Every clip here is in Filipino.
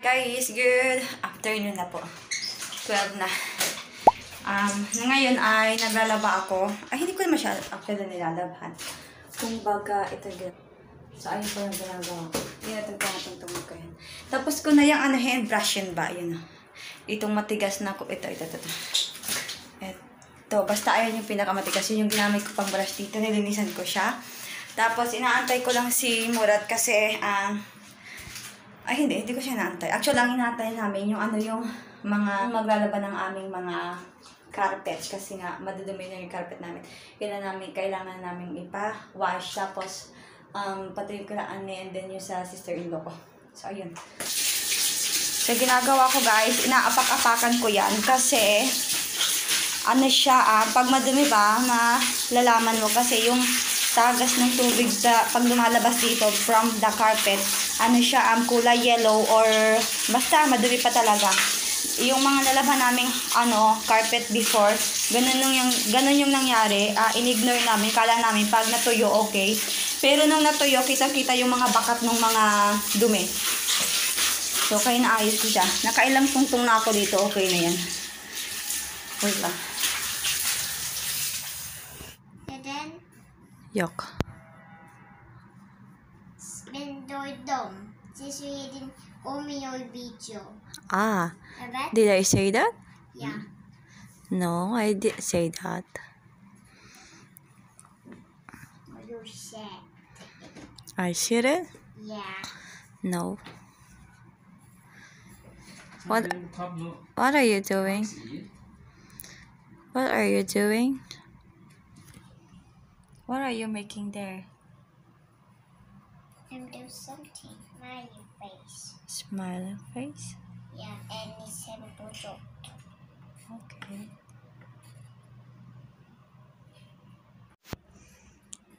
Guys, good afternoon na po. 12 na. Ngayon ay naglalaba ako. Ay, hindi ko naman siya actually nilalabhan. Kung baga, ito good. So, ayun po yung ginagawa ko. Tinatagpang ko yan. Tapos ko na yung hand brush yun ba? Yun. Itong matigas na ko. Ito. Basta ayun yung pinakamatigas. Yun yung ginamit ko pang brush dito. Nilinisan ko siya. Tapos, inaantay ko lang si Murat kasi, ay, hindi ko siya naantay. Actually, ang inaantay namin yung yung mga maglalaban ng aming mga carpets. Kasi nga, madudumi na yung carpet namin. Kailangan namin ipa-wash. Tapos, pati yung kilaan niya and then yung sa sister-in-law ko. So, ayun. So, ginagawa ko guys, inaapak-apakan ko yan. Kasi, siya, pag madumi ba, malalaman mo. Kasi yung tagas ng tubig pag lumalabas dito from the carpet, siya, kulay yellow or basta madumi pa talaga. Yung mga nalaban naming carpet before, ganun yung nangyari. Inignore namin, kala namin pag natuyo okay. Pero nung natuyo, kita-kita yung mga bakat ng mga dumi. So, kaya naayos ko siya. Nakailang tungtong na ako dito, okay na yan. Wait lang. Yok. Dom. Sisuyedin umiyoy video. Did I say that? Yeah. No, I didn't say that. You said. I said it? Yeah. No. What are you doing? What are you doing? What are you making there? I'm doing something. Smiley face. Smiling face? Yeah, and it's simple joke. Okay.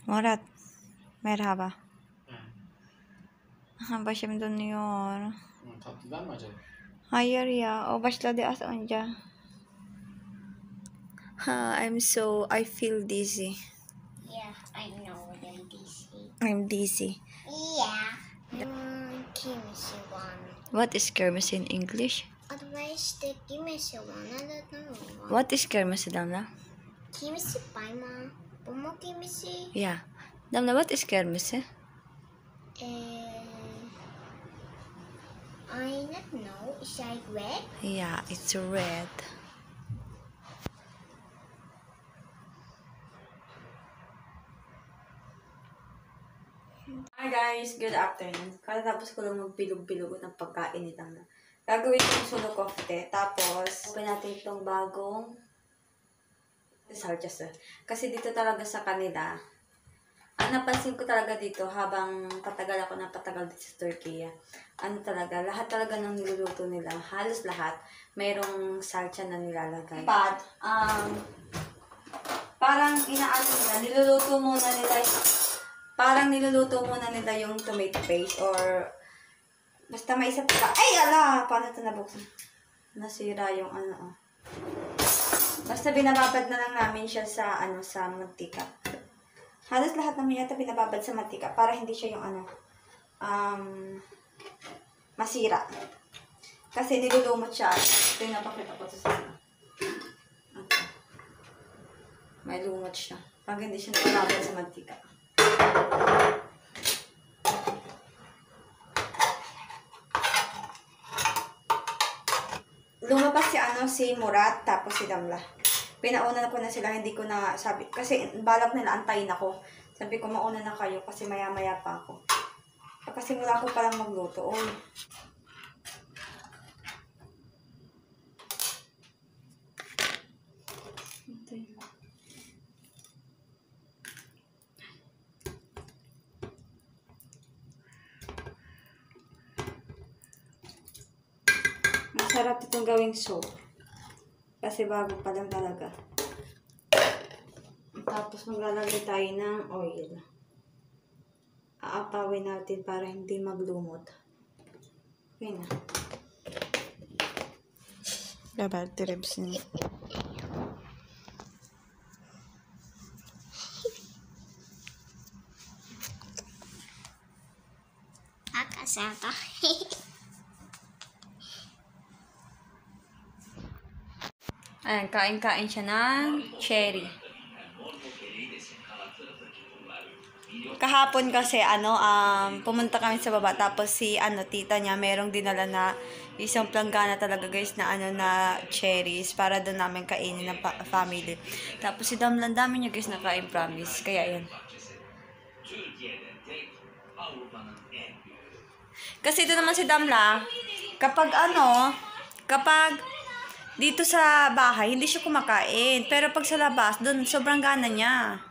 Murat, merhaba. Başımdan Tatlıdan mı acaba? Hayır ya, o başladı az önce. I feel dizzy. Yeah, I know you're dizzy. I'm dizzy. Yeah. Kimchi one. What is kermes in English? Otherwise, the kimchi one. I don't know. What is kermes, Damla? Kimchi pie, ma. Pomo kimchi. Yeah. Damla, what is kermes? I don't know. Is it red? Yeah, it's red. Hi guys, good afternoon. Katapos ko lang magbilog-bilog ng pagkain ni Tana. Gagawin ko yung sulo kofte. Tapos, open natin itong bagong sarjas. Kasi dito talaga sa kanila, ang napansin ko talaga dito habang patagal ako na patagal dito sa Turkey, talaga, lahat talaga ng niluluto nila, halos lahat, mayroong salsa na nilalagay. But, parang niluluto muna nila yung tomato paste or basta may isa pa. Ay, ala! Paano ito nabuksan? Nasira yung Basta binababad na lang namin siya sa sa mantika. Halos lahat naman yata binababad sa mantika para hindi siya yung masira. Kasi nilulumot siya. Ito yung napakita ko sa sana. Okay. May lumot siya. Pag hindi siya nababad sa mantika. Lumabas si Murat tapos si Damla. Pinauna na ko na sila, hindi ko na sabi kasi balak nila antayin ako. Sabi ko mauna na kayo kasi maya-maya pa ako. Kasi mula ko palang magluto. Masarap itong gawing soup. Kasi bago pa lang talaga. Tapos maglalagay tayo ng oil. Aapawin natin para hindi maglumot. Okay na. Dapat ribs niya. Akasata. Ayan, kain-kain siya ng cherry. Kahapon kasi, pumunta kami sa baba. Tapos si, tita niya, merong dinala na isang planggana talaga, guys, na, na cherries. Para doon namin kainin ng family. Tapos si Damlan, dami niya, guys, nakain, promise. Kaya, yan. Kasi ito naman si Damla, kapag dito sa bahay, hindi siya kumakain. Pero pag sa labas, doon sobrang gana niya.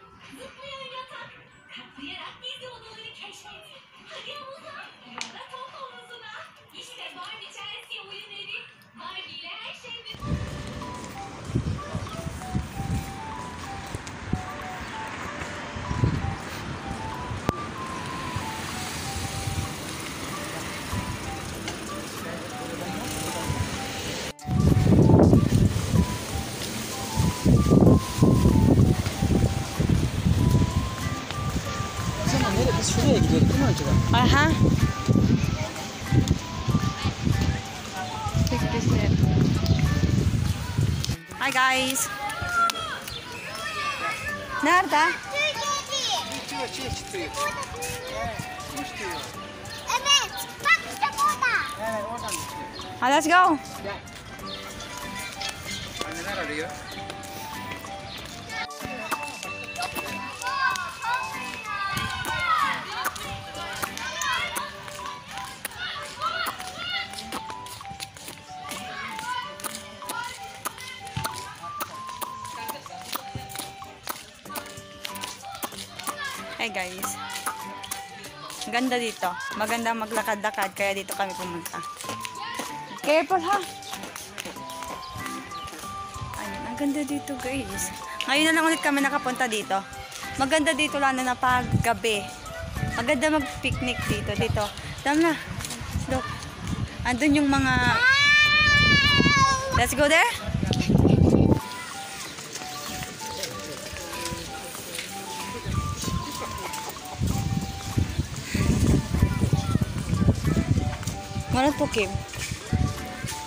Biz şuraya gidelim değil mi acaba? Aha. Hi guys. Nerede? Çıkıyor, çıkıyor. Evet. Bak işte burada. Evet, oradan çıkıyor. Ah, let's go. Gel. Anneler arıyor. Hey guys. Ganda dito. Maganda maglakad-lakad kaya dito kami pumunta. Careful ha. Ayun, ang ganda dito guys. Ngayon na lang ulit kami nakapunta dito. Maganda dito lalo na pag gabi. Maganda mag-picnic dito. Tama na. Look. Andun yung mga... Let's go there. Manat bukim.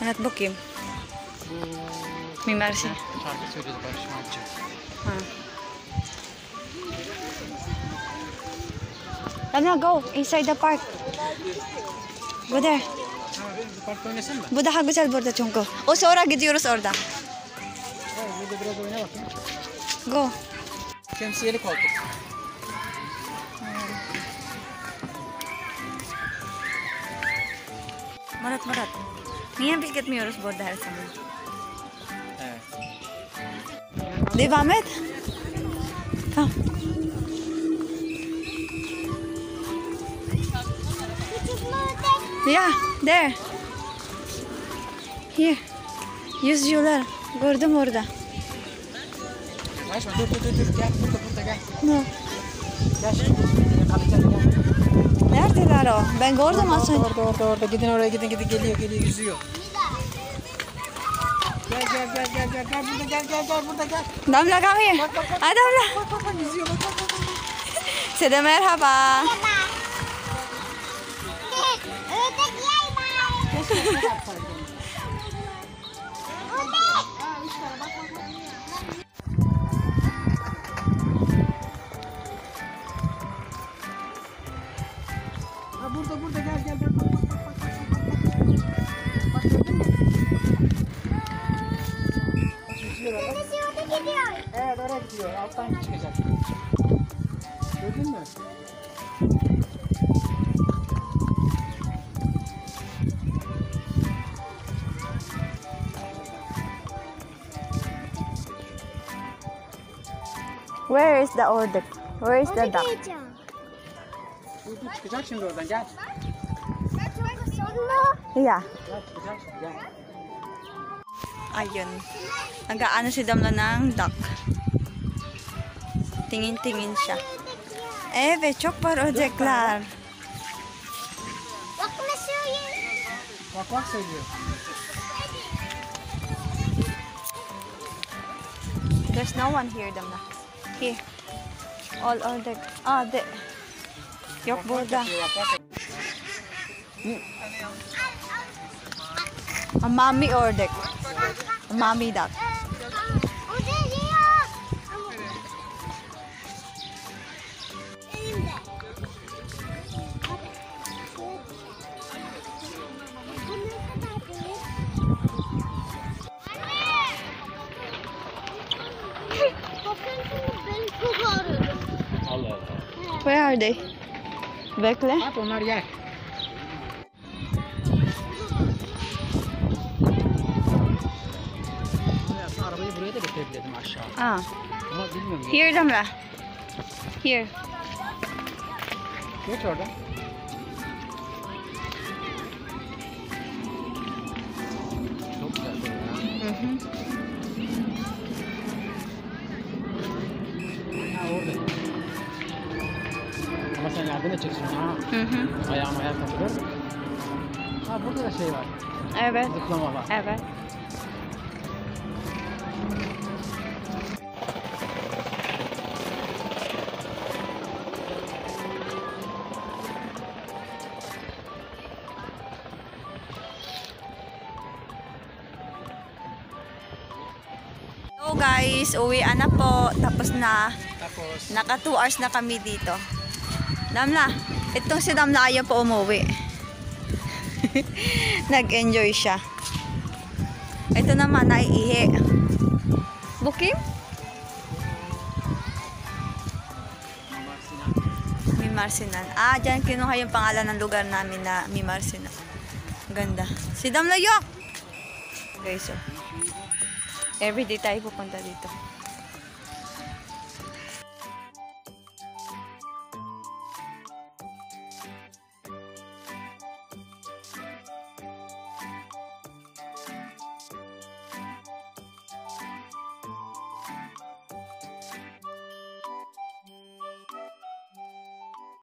Manat bukim. Mimarisi. Şarkı söyledi Barış Manço. Ha. Tama, go. Inside the park. Go there. Ha, bir parkta oynasın mı? Bu daha güzel burada çünkü. O sonra gidiyoruz orada. Evet, burada biraz oyna bakayım. Go. Şemsiyeli koltuk. Marat. Niye biz gitmiyoruz burada her zaman? Evet. Devam et. Tamam. Yeah, there. Here. Yüzüyorlar. Gördüm orada. Başma, dur. Gel, burada gel. No. Gel şimdi. Yakalayacağım, gel. Neredeler o? Ben gördüm az önce. Orada. Gidin oraya, gidin. Geliyor, yüzüyor. Gel, burada gel. Damla come here. Ay Damla. Bak, yüzüyor, bak. Size merhaba. Ördek yay bay. Ha, burada gel. Bak, gördün mü? Bak, yüzüyorlar, bak. Dedesi orada gidiyor. Evet, oraya gidiyor. Alttan çıkacak. Gördün mü? Where is the order? Where is the Orada duck? gideceğim. Dur, çıkacak şimdi oradan, gel. Sonra. Yeah. Gel, çıkacak şimdi, gel. Ayun. Nag-aano si Damla ng duck. Tingin-tingin siya. Evet, çok var ördekler. Bak ne söyleyeyim. Bak söylüyor. There's no one here, Damla. Here. All ördek. Ah, de. Yok burada. A mommy ördek. A mommy duck. are they? Bekle. At onlar yer. Aslında arabayı buraya da getirebilirdim aşağı. Ah. Ama bilmiyorum. Here, Damla. Here. Geç orada. Çok güzel şey ya. Ha orada. Ama sen yardım edeceksin ha. Ayağım takılır. Ha burada da şey var. Evet. Zıplama var. Evet. So guys, uwian na po. Tapos na. Tapos, Naka 2 hours na kami dito. Damla, itong si Damla ayaw pa umuwi. Nag-enjoy siya. Ito naman, naiihi. Booking? Mimarsinan. Ah, dyan kinuha yung pangalan ng lugar namin na Mimarsinan. Ganda. Si Damla, yok! Okay, so. Everyday tayo pupunta dito.